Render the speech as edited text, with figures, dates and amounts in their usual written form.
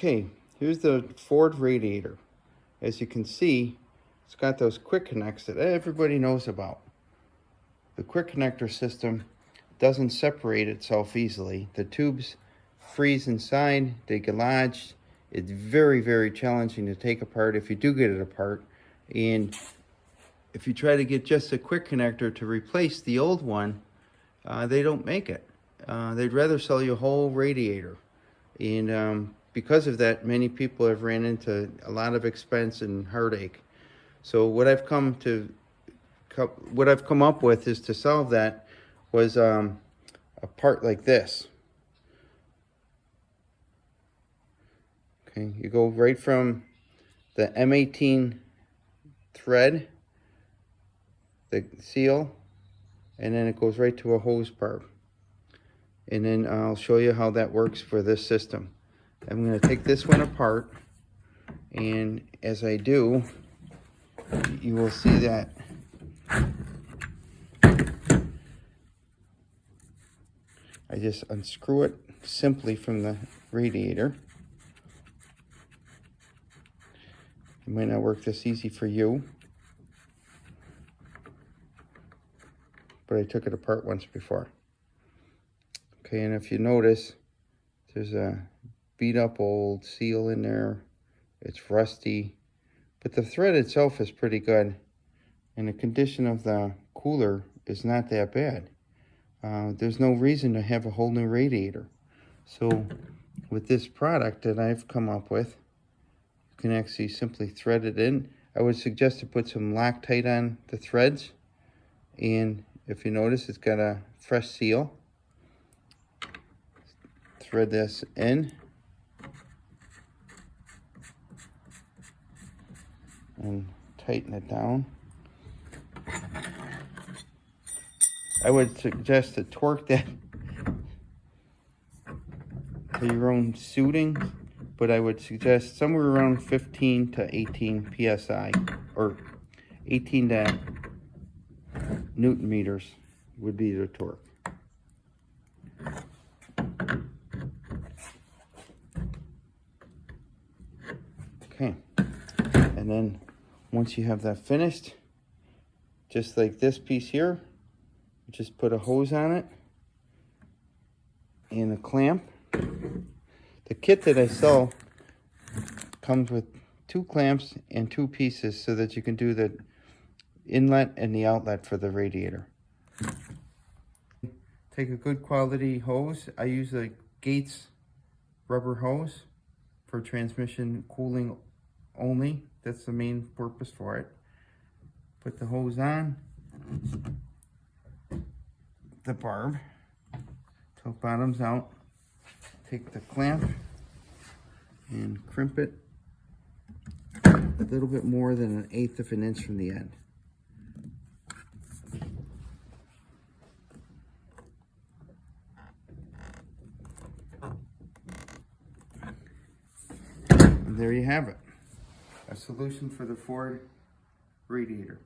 Okay, here's the Ford radiator. As you can see, it's got those quick connects that everybody knows about. The quick connector system doesn't separate itself easily. The tubes freeze inside, they get lodged. It's very, very challenging to take apart if you do get it apart. And if you try to get just a quick connector to replace the old one, they don't make it. They'd rather sell you a whole radiator. And because of that, many people have ran into a lot of expense and heartache. So what I've come up with is to solve that was a part like this. Okay, you go right from the M18 thread, the seal, and then it goes right to a hose barb. And then I'll show you how that works for this system. I'm going to take this one apart, and as I do, you will see that I just unscrew it simply from the radiator. It might not work this easy for you, but I took it apart once before. Okay, and if you notice, there's a beat up old seal in there. It's rusty, but the thread itself is pretty good, and the condition of the cooler is not that bad. There's no reason to have a whole new radiator. So with this product that I've come up with, you can actually simply thread it in. I would suggest to put some Loctite on the threads, and if you notice, it's got a fresh seal. Thread this in, and tighten it down. I would suggest to torque that to your own suiting, but I would suggest somewhere around 15 to 18 psi, or 18 to Newton meters would be the torque. Okay, and then once you have that finished, just like this piece here, just put a hose on it and a clamp. The kit that I sell comes with 2 clamps and 2 pieces so that you can do the inlet and the outlet for the radiator. Take a good quality hose. I use a Gates rubber hose for transmission cooling only. That's the main purpose for it. Put the hose on the barb till it bottoms out. Take the clamp and crimp it a little bit more than 1/8 of an inch from the end. And there you have it. A solution for the Ford radiator.